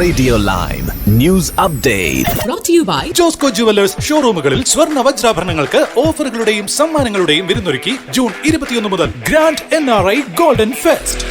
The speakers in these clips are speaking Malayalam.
Radio live news update brought to you by Josco jewellers ഷോറൂമുകളിൽ സ്വർണ്ണ വജ്രാഭരണങ്ങൾക്ക് ഓഫറുകളുടെയും സമ്മാനങ്ങളുടെയും വിരുന്നൊരുക്കി ജൂൺ 21 മുതൽ ഗ്രാൻഡ് NRI ഗോൾഡൻ ഫെസ്റ്റ്.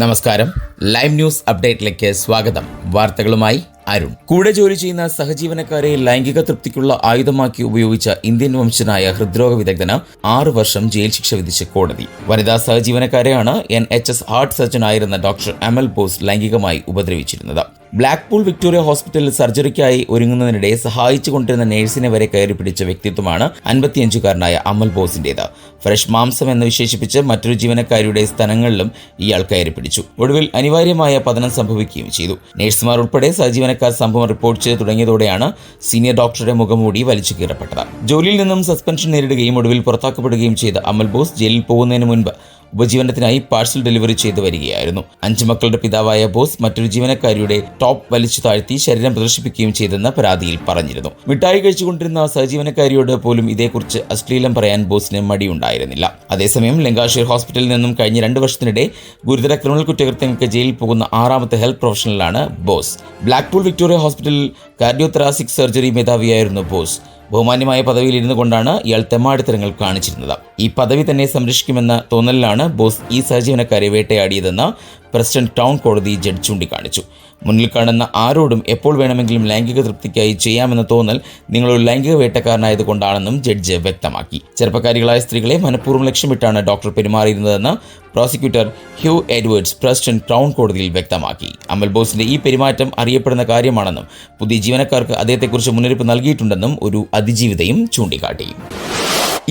നമസ്കാരം, ലൈവ് ന്യൂസ് അപ്ഡേറ്റിലേക്ക് സ്വാഗതം. വാർത്തകളുമായി അരുൺ. കൂടെ ജോലി ചെയ്യുന്ന സഹജീവനക്കാരെ ലൈംഗിക തൃപ്തിക്കുള്ള ആയുധമാക്കി ഉപയോഗിച്ച ഇന്ത്യൻ വംശജനായ ഹൃദ്രോഗ വിദഗ്ധന് 6 വർഷം ജയിൽ ശിക്ഷ വിധിച്ച കോടതി. വനിതാ സഹജീവനക്കാരെയാണ് NHS ഹാർട്ട് സർജൻ ആയിരുന്ന ഡോക്ടർ അമൽ ബോസ് ലൈംഗികമായി ഉപദ്രവിച്ചിരുന്നത്. ബ്ലാക്ക്പൂൾ വിക്ടോറിയ ഹോസ്പിറ്റലിൽ സർജറിക്കായി ഒരുങ്ങുന്നതിനിടെ സഹായിച്ചുകൊണ്ടിരുന്ന നേഴ്സിനെ വരെ കയറി പിടിച്ച വ്യക്തിത്വമാണ് 55-കാരനായ അമൽ ബോസിന്റേത്. ഫ്രഷ് മാംസം എന്ന് വിശേഷിപ്പിച്ച് മറ്റൊരു ജീവനക്കാരിയുടെ സ്ഥലങ്ങളിലും ഇയാൾ കയറി പിടിച്ചു. ഒടുവിൽ അനിവാര്യമായ പതനം സംഭവിക്കുകയും ചെയ്തു. നേഴ്സുമാർ ഉൾപ്പെടെ സഹജീവനക്കാർ സംഭവം റിപ്പോർട്ട് ചെയ്ത് തുടങ്ങിയതോടെയാണ് സീനിയർ ഡോക്ടറുടെ മുഖംമൂടി വലിച്ചു കീറപ്പെട്ടത്. ജോലിയിൽ നിന്നും സസ്പെൻഷൻ നേരിടുകയും ഒടുവിൽ പുറത്താക്കപ്പെടുകയും ചെയ്ത അമൽ ബോസ് ജയിലിൽ പോകുന്നതിന് മുൻപ് ഉപജീവനത്തിനായി പാഴ്സൽ ഡെലിവറി ചെയ്തു വരികയായിരുന്നു. 5 മക്കളുടെ പിതാവായ ബോസ് മറ്റൊരു ജീവനക്കാരിയുടെ ടോപ്പ് വലിച്ചു താഴ്ത്തി ശരീരം പ്രദർശിപ്പിക്കുകയും ചെയ്തെന്ന് പരാതിയിൽ പറഞ്ഞിരുന്നു. മിഠായി കഴിച്ചുകൊണ്ടിരുന്ന സഹജീവനക്കാരിയോട് പോലും ഇതേക്കുറിച്ച് അശ്ലീലം പറയാൻ ബോസിന് മടിയുണ്ടായിരുന്നില്ല. അതേസമയം ലങ്കാഷെയർ ഹോസ്പിറ്റലിൽ നിന്നും കഴിഞ്ഞ 2 വർഷത്തിനിടെ ഗുരുതര ക്രിമിനൽ കുറ്റകൃത്യങ്ങൾക്ക് ജയിലിൽ പോകുന്ന 6ാമത്തെ ഹെൽത്ത് പ്രൊഫഷണലാണ് ബോസ്. ബ്ലാക്ക്പൂൾ വിക്ടോറിയ ഹോസ്പിറ്റലിൽ കാർഡിയോതൊറാസിക് സർജറി മേധാവിയായിരുന്നു ബോസ്. ബഹുമാന്യമായ പദവിയിൽ ഇരുന്നു കൊണ്ടാണ് ഇയാൾ തെമ്മാടിത്തരങ്ങൾ കാണിച്ചിരുന്നത്. ഈ പദവി തന്നെ സംരക്ഷിക്കുമെന്ന തോന്നലിലാണ് ബോസ് ഈ സഹജീവനക്കാരെ വേട്ടയാടിയതെന്ന് പ്രസിഡന്റ് ടൗൺ കോടതി ജഡ്ജ് ചൂണ്ടിക്കാണിച്ചു. മുന്നിൽ കാണുന്ന ആരോടും എപ്പോൾ വേണമെങ്കിലും ലൈംഗിക തൃപ്തിക്കായി ചെയ്യാമെന്ന തോന്നൽ നിങ്ങളൊരു ലൈംഗിക വേട്ടക്കാരനായതുകൊണ്ടാണെന്നും ജഡ്ജ് വ്യക്തമാക്കി. ചെറുപ്പക്കാരികളായ സ്ത്രീകളെ മനഃപൂർവ്വം ലക്ഷ്യമിട്ടാണ് ഡോക്ടർ പെരുമാറിയിരുന്നതെന്ന് prosecutor Hugh Edwards Preston town കോടതിയിൽ വ്യക്തമാക്കി. അമൽ ബോസിന്റെ ഈ പെരുമാറ്റം അറിയപ്പെടുന്ന കാര്യമാണെന്നും പുതിയ ജീവനക്കാർക്ക് അദ്ദേഹത്തെക്കുറിച്ച് മുന്നറിയിപ്പ് നൽകിയിട്ടുണ്ടെന്നും ഒരു അതിജീവിതയും ചൂണ്ടിക്കാട്ടി.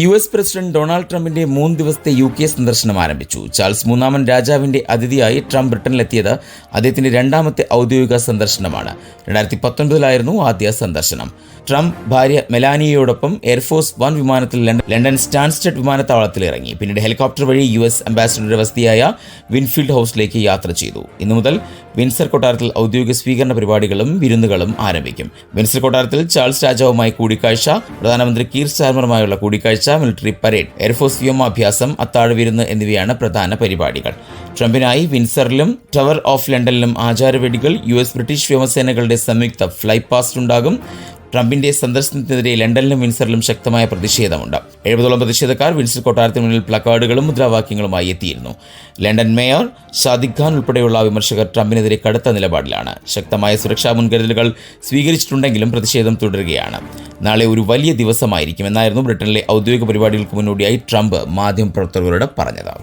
US പ്രസിഡന്റ് ഡൊണാൾഡ് ട്രംപിന്റെ 3 ദിവസത്തെ UK സന്ദർശനം ആരംഭിച്ചു. ചാൾസ് 3ാമൻ രാജാവിന്റെ അതിഥിയായി ട്രംപ് ബ്രിട്ടനിലെത്തിയത് അദ്ദേഹത്തിന്റെ 2ാമത്തെ ഔദ്യോഗിക സന്ദർശനമാണ്. 2019 ആദ്യ സന്ദർശനം. ട്രംപ് ഭാര്യ മെലാനിയയോടൊപ്പം എയർഫോഴ്സ് 1 വിമാനത്തിൽ ലണ്ടൻ സ്റ്റാൻസ്റ്റഡ് വിമാനത്താവളത്തിൽ ഇറങ്ങി. പിന്നീട് ഹെലികോപ്റ്റർ വഴി US അംബാസിഡറുടെ വസതിയായ വിൻഫീൽഡ് ഹൗസിലേക്ക് യാത്ര ചെയ്തു. ഇന്നു മുതൽ വിൻസർ കൊട്ടാരത്തിൽ ഔദ്യോഗിക സ്വീകരണ പരിപാടികളും വിരുന്നുകളും ആരംഭിക്കും. വിൻസർ കൊട്ടാരത്തിൽ ചാൾസ് രാജാവുമായി കൂടിക്കാഴ്ച, പ്രധാനമന്ത്രി കീർ സ്റ്റാർമറുമായുള്ള കൂടിക്കാഴ്ച, മിലിറ്ററി പരേഡ്, എയർഫോഴ്സ് വ്യോമാഭ്യാസം, അത്താഴ വിരുന്ന് എന്നിവയാണ് പ്രധാന പരിപാടികൾ. ട്രംപിനായി വിൻസറിലും ടവർ ഓഫ് ലണ്ടനിലും ആചാരവെടികൾ, US ബ്രിട്ടീഷ് വ്യോമസേനകളുടെ സംയുക്ത ഫ്ലൈ പാസ്റ്റ് ഉണ്ടാകും. ട്രംപിന്റെ സന്ദർശനത്തിനെതിരെ ലണ്ടനിലും വിൻസറിലും ശക്തമായ പ്രതിഷേധമുണ്ട്. 70ഓളം പ്രതിഷേധക്കാർ വിൻസർ കൊട്ടാരത്തിന് മുന്നിൽ പ്ലക്കാർഡുകളും മുദ്രാവാക്യങ്ങളുമായി എത്തിയിരുന്നു. ലണ്ടൻ മേയർ സാദിഖ് ഖാൻ ഉൾപ്പെടെയുള്ള വിമർശകർ ട്രംപിനെതിരെ കടുത്ത നിലപാടിലാണ്. ശക്തമായ സുരക്ഷാ മുൻകരുതലുകൾ സ്വീകരിച്ചിട്ടുണ്ടെങ്കിലും പ്രതിഷേധം തുടരുകയാണ്. നാളെ ഒരു വലിയ ദിവസമായിരിക്കും എന്നായിരുന്നു ബ്രിട്ടനിലെ ഔദ്യോഗിക പരിപാടികൾക്ക് മുന്നോടിയായി ട്രംപ് മാധ്യമപ്രവർത്തകരോട് പറഞ്ഞത്.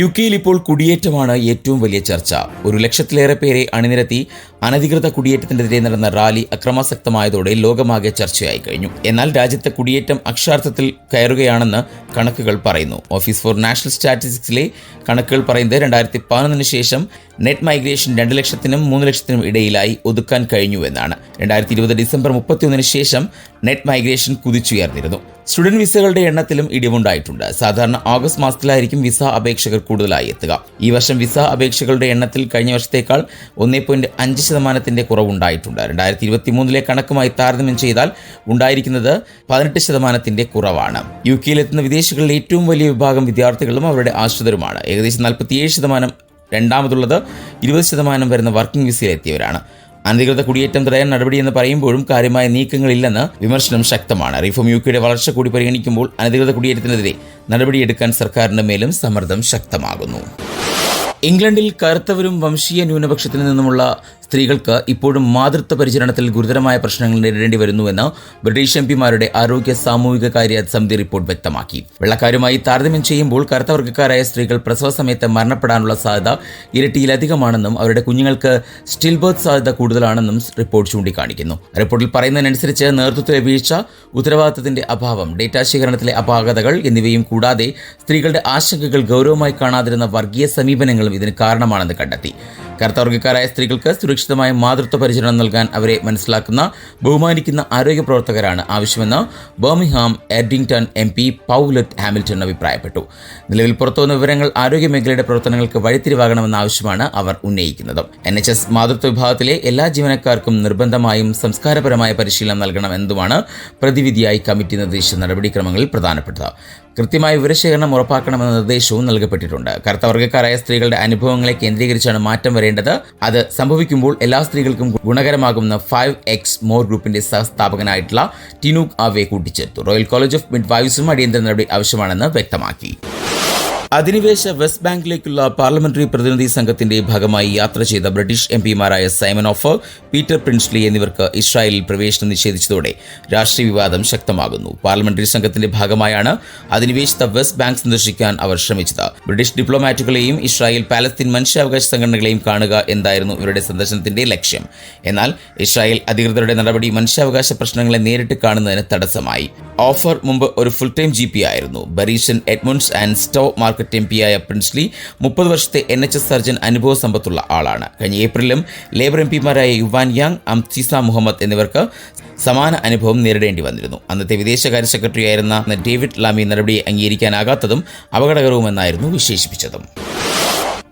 UK ഇപ്പോൾ കുടിയേറ്റമാണ് ഏറ്റവും വലിയ ചർച്ച. 1 ലക്ഷത്തിലേറെ പേരെ അണിനിരത്തി അനധികൃത കുടിയേറ്റത്തിനെതിരെ നടന്ന റാലി അക്രമാസക്തമായതോടെ ലോകമാകെ ചർച്ചയായി കഴിഞ്ഞു. എന്നാൽ രാജ്യത്തെ കുടിയേറ്റം അക്ഷരാർത്ഥത്തിൽ കയറുകയാണെന്ന് കണക്കുകൾ പറയുന്നു. ഓഫീസ് ഫോർ നാഷണൽ സ്റ്റാറ്റിസ്റ്റിക്സിലെ കണക്കുകൾ പറയുന്നത് 2011 ശേഷം നെറ്റ് മൈഗ്രേഷൻ 2 ലക്ഷത്തിനും 3 ലക്ഷത്തിനും ഇടയിലായി ഒതുക്കാൻ കഴിഞ്ഞുവെന്നാണ്. 2020 ഡിസംബർ 31 ശേഷം നെറ്റ് മൈഗ്രേഷൻ കുതിച്ചുയർന്നിരുന്നു. സ്റ്റുഡന്റ് വിസകളുടെ എണ്ണത്തിലും ഇടിവുണ്ടായിട്ടുണ്ട്. സാധാരണ ഓഗസ്റ്റ് മാസത്തിലായിരിക്കും വിസ അപേക്ഷകർ കൂടുതലായി എത്തുക. ഈ വർഷം വിസ അപേക്ഷകളുടെ എണ്ണത്തിൽ കഴിഞ്ഞ വർഷത്തേക്കാൾ 1.5% കുറവുണ്ടായിട്ടുണ്ട്. 2023 കണക്കുമായി താരതമ്യം ചെയ്താൽ ഉണ്ടായിരിക്കുന്നത് 18% കുറവാണ്. UK-യിലെത്തുന്ന വിദേശികളിൽ ഏറ്റവും വലിയ വിഭാഗം വിദ്യാർത്ഥികളും അവരുടെ ആശ്രിതരുമാണ്. ഏകദേശം 47%. രണ്ടാമതുള്ളത് 20% വരുന്ന വർക്കിംഗ് വിസയിലെത്തിയവരാണ്. അനധികൃത കുടിയേറ്റം തടയാൻ നടപടിയെന്ന് പറയുമ്പോഴും കാര്യമായ നീക്കങ്ങളില്ലെന്ന് വിമർശനം ശക്തമാണ്. റിഫോം UKയുടെ വളർച്ച കൂടി പരിഗണിക്കുമ്പോൾ അനധികൃത കുടിയേറ്റത്തിനെതിരെ നടപടിയെടുക്കാൻ സർക്കാരിന്റെ മേലും സമ്മർദ്ദം ശക്തമാകുന്നു. ഇംഗ്ലണ്ടിൽ കറുത്തവരും വംശീയ ന്യൂനപക്ഷത്തിൽ നിന്നുമുള്ള സ്ത്രീകൾക്ക് ഇപ്പോഴും മാതൃത്വ പരിചരണത്തിൽ ഗുരുതരമായ പ്രശ്നങ്ങൾ നേരിടേണ്ടി വരുന്നുവെന്ന് ബ്രിട്ടീഷ് MPമാരുടെ ആരോഗ്യ സാമൂഹിക കാര്യ സമിതി റിപ്പോർട്ട് വ്യക്തമാക്കി. വെള്ളക്കാരുമായി താരതമ്യം ചെയ്യുമ്പോൾ കറുത്തവർഗക്കാരായ സ്ത്രീകൾ പ്രസവ സമയത്ത് മരണപ്പെടാനുള്ള സാധ്യത ഇരട്ടിയിലധികമാണെന്നും അവരുടെ കുഞ്ഞുങ്ങൾക്ക് സ്റ്റിൽ ബർത്ത് സാധ്യത കൂടുതലാണെന്നും റിപ്പോർട്ട് ചൂണ്ടിക്കാണിക്കുന്നു. റിപ്പോർട്ടിൽ പറയുന്നതിനനുസരിച്ച് നേതൃത്വത്തിലെ വീഴ്ച, ഉത്തരവാദിത്തത്തിന്റെ അഭാവം, ഡേറ്റാ ശേഖരണത്തിലെ അപാകതകൾ എന്നിവയും കൂടാതെ സ്ത്രീകളുടെ ആശങ്കകൾ ഗൗരവമായി കാണാതിരുന്ന വർഗീയ സമീപനങ്ങളും ഇതിന് കാരണമാണെന്ന് കണ്ടെത്തി. കറുത്തവർഗക്കാരായ സ്ത്രീകൾക്ക് സുരക്ഷിതമായ മാതൃത്വ പരിചരണം നൽകാൻ അവരെ മനസ്സിലാക്കുന്ന, ബഹുമാനിക്കുന്ന ആരോഗ്യ പ്രവർത്തകരാണ് ആവശ്യമെന്ന് ബർമിംഗ്ഹാം എഡിംഗ്ടൺ MP പൗലറ്റ് ഹാമിൽട്ടൺ അഭിപ്രായപ്പെട്ടു. നിലവിൽ പുറത്തുവന്ന വിവരങ്ങൾ ആരോഗ്യ മേഖലയുടെ പ്രവർത്തനങ്ങൾക്ക് വഴിത്തിരിവാകണമെന്ന ആവശ്യമാണ് അവർ ഉന്നയിക്കുന്നത്. NHS മാതൃത്വ വിഭാഗത്തിലെ എല്ലാ ജീവനക്കാർക്കും നിർബന്ധമായും സംസ്കാരപരമായ പരിശീലനം നൽകണമെന്നതുമാണ് പ്രതിവിധിയായി കമ്മിറ്റി നിർദ്ദേശിച്ച നടപടിക്രമങ്ങളിൽ പ്രധാനപ്പെട്ടത്. കൃത്യമായ വിവരശേഖരണം ഉറപ്പാക്കണമെന്ന നിർദ്ദേശവും നൽകപ്പെട്ടിട്ടുണ്ട്. കറുത്തവർഗ്ഗക്കാരായ സ്ത്രീകളുടെ അനുഭവങ്ങളെ കേന്ദ്രീകരിച്ചാണ് മാറ്റം വരേണ്ടത്. അത് സംഭവിക്കുമ്പോൾ എല്ലാ സ്ത്രീകൾക്കും ഗുണകരമാകുന്ന 5X മോർ ഗ്രൂപ്പിന്റെ സഹസ്ഥാപകനായിട്ടുള്ള ടിനൂക് ആവെ കൂട്ടിച്ചേർത്തു. റോയൽ കോളേജ് ഓഫ് മിഡ്വൈഫ്സും അടിയന്തര നടപടി ആവശ്യമാണെന്ന് വ്യക്തമാക്കി. അധിനിവേശ വെസ്റ്റ് ബാങ്കിലേക്കുള്ള പാർലമെന്ററി പ്രതിനിധി സംഘത്തിന്റെ ഭാഗമായി യാത്ര ചെയ്ത ബ്രിട്ടീഷ് എംപിമാരായ സൈമൺ ഓഫർ, പീറ്റർ പ്രിൻസ്ലി എന്നിവർക്ക് ഇസ്രായേലിൽ പ്രവേശനം നിഷേധിച്ചതോടെ രാഷ്ട്രീയ വിവാദം ശക്തമാകുന്നു. പാർലമെന്ററി സംഘത്തിന്റെ ഭാഗമായാണ് അധിനിവേശിത വെസ്റ്റ് ബാങ്ക് സന്ദർശിക്കാൻ അവർ ശ്രമിച്ചത്. ബ്രിട്ടീഷ് ഡിപ്ലോമാറ്റുകളെയും ഇസ്രായേൽ പാലസ്തീൻ മനുഷ്യാവകാശ സംഘടനകളെയും കാണുക എന്തായിരുന്നു ഇവരുടെ സന്ദർശനത്തിന്റെ ലക്ഷ്യം. എന്നാൽ ഇസ്രായേൽ അധികൃതരുടെ നടപടി മനുഷ്യാവകാശ പ്രശ്നങ്ങളെ നേരിട്ട് കാണുന്നതിന് തടസ്സമായി. ഓഫർ മുമ്പ് ഒരു ഫുൾ ടൈം GP ആയിരുന്നു. ബരീഷൻ എഡ്മണ്ട്സ് ആൻഡ് സ്റ്റോ മാർക്കറ്റ് MP-യായ പ്രിൻസ്ലി 30 വർഷത്തെ NHS സർജൻ അനുഭവ സമ്പത്തുള്ള ആളാണ്. കഴിഞ്ഞ ഏപ്രിലും ലേബർ MPമാരായ യുവാൻ യാങ്, അംതിസ മുഹമ്മദ് എന്നിവർക്ക് സമാന അനുഭവം നേരിടേണ്ടി വന്നിരുന്നു. അന്നത്തെ വിദേശകാര്യ സെക്രട്ടറിയായിരുന്ന ഡേവിഡ് ലാമി നടപടിയെ അംഗീകരിക്കാനാകാത്തതും അപകടകരവുമെന്നായിരുന്നു വിശേഷിപ്പിച്ചതും.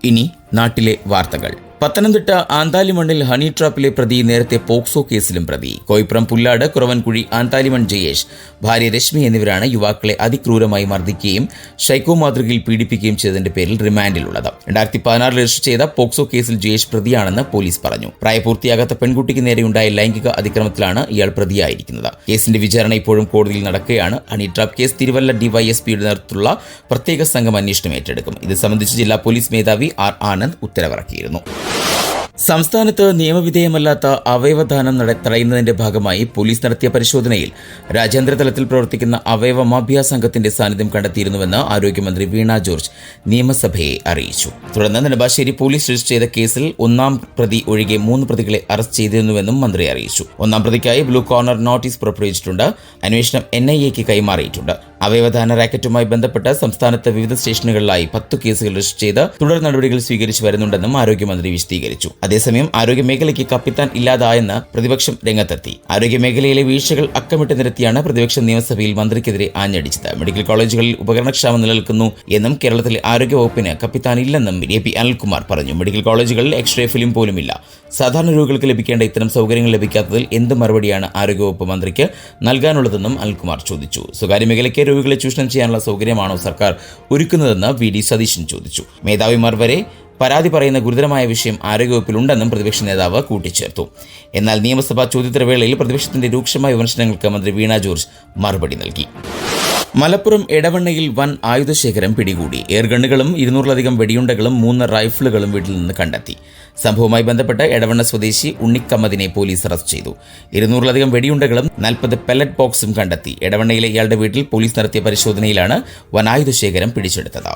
ഇനി നാട്ടിലെ വാർത്തകൾ. പത്തനംതിട്ട ആന്താലിമണ്ണിൽ ഹണി ട്രാപ്പിലെ പ്രതി നേരത്തെ പോക്സോ കേസിലും പ്രതി. കോയിപ്പുറം പുല്ലാട് കുറവൻകുഴി ആന്താലിമൺ ജയേഷ്, ഭാര്യ രശ്മി എന്നിവരാണ് യുവാക്കളെ അതിക്രൂരമായി മർദ്ദിക്കുകയും ഷൈക്കോ മാതൃകയിൽ പീഡിപ്പിക്കുകയും ചെയ്തതിന്റെ പേരിൽ റിമാൻഡിലുള്ളത്. 2016 രജിസ്റ്റർ ചെയ്ത പോക്സോ കേസിൽ ജയേഷ് പ്രതിയാണെന്ന് പോലീസ് പറഞ്ഞു. പ്രായപൂർത്തിയാകാത്ത പെൺകുട്ടിക്ക് നേരെയുണ്ടായ ലൈംഗിക അതിക്രമത്തിലാണ് ഇയാൾ പ്രതിയായിരിക്കുന്നത്. കേസിന്റെ വിചാരണ ഇപ്പോഴും കോടതിയിൽ നടക്കുകയാണ്. ഹണി ട്രാപ്പ് കേസ് തിരുവല്ല DYSPയുടെ നേതൃത്വത്തിലുള്ള പ്രത്യേക സംഘം അന്വേഷണം ഏറ്റെടുക്കും. ഇത് സംബന്ധിച്ച് ജില്ലാ പോലീസ് മേധാവി R ആനന്ദ് ഉത്തരവിറക്കിയിരുന്നു. സംസ്ഥാനത്ത് നിയമവിധേയമല്ലാത്ത അവയവദാനം തടയുന്നതിന്റെ ഭാഗമായി പോലീസ് നടത്തിയ പരിശോധനയിൽ രാജ്യാന്തര തലത്തിൽ പ്രവർത്തിക്കുന്ന അവയവ മാഫിയ സംഘത്തിന്റെ സാന്നിധ്യം കണ്ടെത്തിയിരുന്നുവെന്ന് ആരോഗ്യമന്ത്രി വീണ ജോർജ് നിയമസഭയെ അറിയിച്ചു. തുടർന്ന് നെടുമ്പാശ്ശേരി പോലീസ് രജിസ്റ്റർ ചെയ്ത കേസിൽ 1-ാം പ്രതി ഒഴികെ 3 പ്രതികളെ അറസ്റ്റ് ചെയ്തിരുന്നുവെന്നും മന്ത്രി അറിയിച്ചു. 1-ാം പ്രതിക്കായി ബ്ലൂ കോർണർ നോട്ടീസ് പുറപ്പെടുവിച്ചിട്ടുണ്ട്. അന്വേഷണം NIAക്ക് കൈമാറിയിട്ടുണ്ട്. അവയവദാന റാക്കറ്റുമായി ബന്ധപ്പെട്ട് സംസ്ഥാനത്ത് വിവിധ സ്റ്റേഷനുകളിലായി 10 കേസുകൾ രജിസ്റ്റർ ചെയ്ത് തുടർ നടപടികൾ സ്വീകരിച്ചു വരുന്നുണ്ടെന്നും ആരോഗ്യമന്ത്രി വിശദീകരിച്ചു. അതേസമയം ആരോഗ്യമേഖലയ്ക്ക് കപ്പിത്താൻ ഇല്ലാതായെന്ന് പ്രതിപക്ഷം രംഗത്തെത്തി. ആരോഗ്യമേഖലയിലെ വീഴ്ചകൾ അക്കമിട്ട് നിരത്തിയാണ് പ്രതിപക്ഷം നിയമസഭയിൽ മന്ത്രിക്കെതിരെ ആഞ്ഞടിച്ചത്. മെഡിക്കൽ കോളേജുകളിൽ ഉപകരണക്ഷാമം നിലനിൽക്കുന്നു എന്നും കേരളത്തിലെ ആരോഗ്യവകുപ്പിന് കപ്പിത്താൻ ഇല്ലെന്നും AP അനിൽകുമാർ പറഞ്ഞു. മെഡിക്കൽ കോളേജുകളിൽ എക്സ്റേ ഫിലിം പോലുമില്ല. സാധാരണ രോഗികൾക്ക് ലഭിക്കേണ്ട ഇത്തരം സൗകര്യങ്ങൾ ലഭിക്കാത്തതിൽ എന്ത് മറുപടിയാണ് ആരോഗ്യവകുപ്പ് മന്ത്രിക്ക് നൽകാനുള്ളതെന്നും അനിൽകുമാർ ചോദിച്ചു. സ്വകാര്യ മേഖലയ്ക്ക് രോഗികളെ ചൂഷണം ചെയ്യാനുള്ള സൗകര്യമാണോ സർക്കാർ ഒരുക്കുന്നതെന്ന് VD സതീശൻ ചോദിച്ചു. മേധാവിമാർ വരെ പരാതി പറയുന്ന ഗുരുതരമായ വിഷയം ആരോഗ്യവകുപ്പിലുണ്ടെന്നും പ്രതിപക്ഷ നേതാവ് കൂട്ടിച്ചേർത്തു. എന്നാൽ നിയമസഭാ ചോദ്യോത്തരവേളയിൽ പ്രതിപക്ഷത്തിന്റെ രൂക്ഷമായ വിമർശനങ്ങൾക്ക് മന്ത്രി വീണ ജോർജ് മറുപടി നൽകി. മലപ്പുറം എടവണ്ണയിൽ വൻ ആയുധശേഖരം പിടികൂടി. എയർഗണ്ണുകളും 200-ലധികം വെടിയുണ്ടകളും 3 റൈഫിളുകളും വീട്ടിൽ നിന്ന് കണ്ടെത്തി. സംഭവവുമായി ബന്ധപ്പെട്ട് എടവണ്ണ സ്വദേശി ഉണ്ണിക്കമ്മദിനെ പോലീസ് അറസ്റ്റ് ചെയ്തു. 200-ലധികം വെടിയുണ്ടകളും 40 പെല്ലറ്റ് ബോക്സും കണ്ടെത്തി. എടവണ്ണയിലെ ഇയാളുടെ വീട്ടിൽ പോലീസ് നടത്തിയ പരിശോധനയിലാണ് വൻ ആയുധശേഖരം പിടിച്ചെടുത്തത്.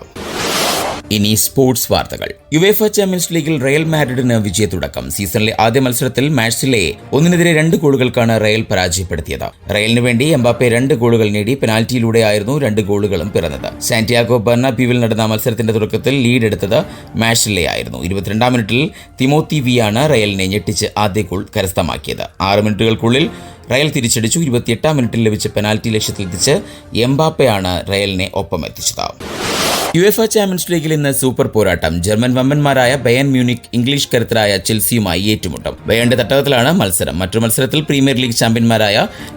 ഇനി സ്പോർട്സ് വാർത്തകൾ. യുവേഫ ചാമ്പ്യൻസ് ലീഗിൽ റയൽ മാഡ്രിഡിന് വിജയത്തുടക്കം. സീസണിലെ ആദ്യ മത്സരത്തിൽ മാർസിലയെ 1-നെതിരെ 2 ഗോളുകൾക്കാണ് റയൽ പരാജയപ്പെടുത്തിയത്. റയലിന് വേണ്ടി എംബാപ്പെ 2 ഗോളുകൾ നേടി. പെനാൽറ്റിയിലൂടെയായിരുന്നു 2 ഗോളുകളും പിറന്നത്. സാന്റിയാഗോ ബെർണബ്യൂവിൽ നടന്ന മത്സരത്തിന്റെ തുടക്കത്തിൽ ലീഡ് എടുത്തത് മാർസിലയായിരുന്നു. 22-ാം മിനിറ്റിൽ തിമോത്തി വിയാണ് റയലിനെ ഞെട്ടിച്ച് ആദ്യ ഗോൾ കരസ്ഥമാക്കിയത്. 6 മിനിറ്റുകൾക്കുള്ളിൽ റയൽ തിരിച്ചടിച്ചു. 28-ാം മിനിറ്റിൽ ലഭിച്ച പെനാൽറ്റി ലക്ഷ്യത്തിലെത്തിച്ച് എംബാപ്പയാണ് റയലിനെ ഒപ്പമെത്തിച്ചത്. യുവേഫ ചാമ്പ്യൻസ് ലീഗിൽ ഇന്ന് സൂപ്പർ പോരാട്ടം. ജർമ്മൻ വമ്പന്മാരായ ബയൺ മ്യൂണിക് ഇംഗ്ലീഷ് കരുത്തരായ ചെൽസിയുമായി ഏറ്റുമുട്ടും. ബയണിന്റെ തട്ടകത്തിലാണ് മത്സരം. മറ്റൊരു മത്സരത്തിൽ പ്രീമിയർ ലീഗ് ചാമ്പ്യന്മാരായ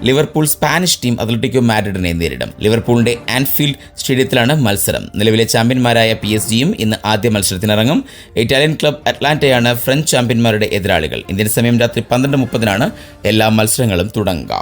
ലിവർപൂൾ സ്പാനിഷ് ടീം അത്ലറ്റിക്കോ മാഡ്രിഡിനെ നേരിടും. ലിവർപൂളിന്റെ ആൻഫീൽഡ് സ്റ്റേഡിയത്തിലാണ് മത്സരം. നിലവിലെ ചാമ്പ്യന്മാരായ PSG-യും ഇന്ന് ആദ്യ മത്സരത്തിനിറങ്ങും. ഇറ്റാലിയൻ ക്ലബ് അറ്റ്ലാന്റയാണ് ഫ്രഞ്ച് ചാമ്പ്യന്മാരുടെ എതിരാളികൾ. ഇന്ത്യൻ സമയം രാത്രി 12:30 എല്ലാ മത്സരങ്ങളും തുടങ്ങുക.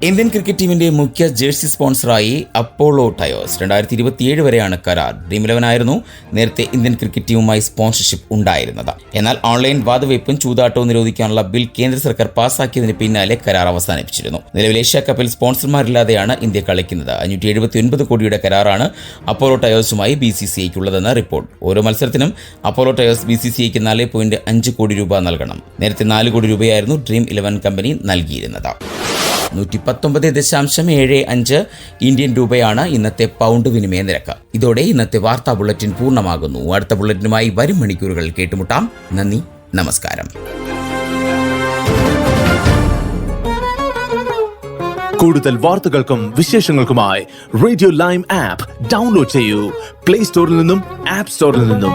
ഇന്ത്യൻ ക്രിക്കറ്റ് ടീമിന്റെ മുഖ്യ ജേഴ്സി സ്പോൺസറായി അപ്പോളോ ടയേഴ്സ്. 2027 വരെയാണ് കരാർ. ഡ്രീം 11 ആയിരുന്നു നേരത്തെ ഇന്ത്യൻ ക്രിക്കറ്റ് ടീമുമായി സ്പോൺസർഷിപ്പ് ഉണ്ടായിരുന്നത്. എന്നാൽ ഓൺലൈൻ വാതുവയ്പും ചൂതാട്ടവും നിരോധിക്കാനുള്ള ബിൽ കേന്ദ്ര സർക്കാർ പാസാക്കിയതിന് പിന്നാലെ കരാർ അവസാനിപ്പിച്ചിരുന്നു. നിലവിൽ ഏഷ്യ കപ്പിൽ സ്പോൺസർമാരില്ലാതെയാണ് ഇന്ത്യ കളിക്കുന്നത്. 579 കോടിയുടെ കരാറാണ് അപ്പോളോ ടയേഴ്സുമായി BCCIക്കുള്ളതെന്ന് റിപ്പോർട്ട്. ഓരോ മത്സരത്തിനും അപ്പോളോ ടയേഴ്സ് BCCIക്ക് 4.5 കോടി രൂപ നൽകണം. നേരത്തെ 4 കോടി രൂപയായിരുന്നു ഡ്രീം 11 കമ്പനി നൽകിയിരുന്നത്. 119.75 ഇന്ത്യൻ രൂപയാണ് ഇന്നത്തെ പൗണ്ട് വിനിമയ നിരക്ക്. ഇതോടെ ഇന്നത്തെ വാർത്താ ബുള്ളറ്റിൻ പൂർണ്ണമാകുന്നു. അടുത്ത ബുള്ളറ്റിനുമായി വരും മണിക്കൂറുകൾ കേട്ടുമുട്ടാം. നന്ദി, നമസ്കാരം. കൂടുതൽ വാർത്തകൾക്കും വിശേഷങ്ങൾക്കുമായി റേഡിയോ ലൈം ആപ്പ് ഡൗൺലോഡ് ചെയ്യൂ. പ്ലേ സ്റ്റോറിൽ നിന്നും ആപ്പ് സ്റ്റോറിൽ നിന്നും.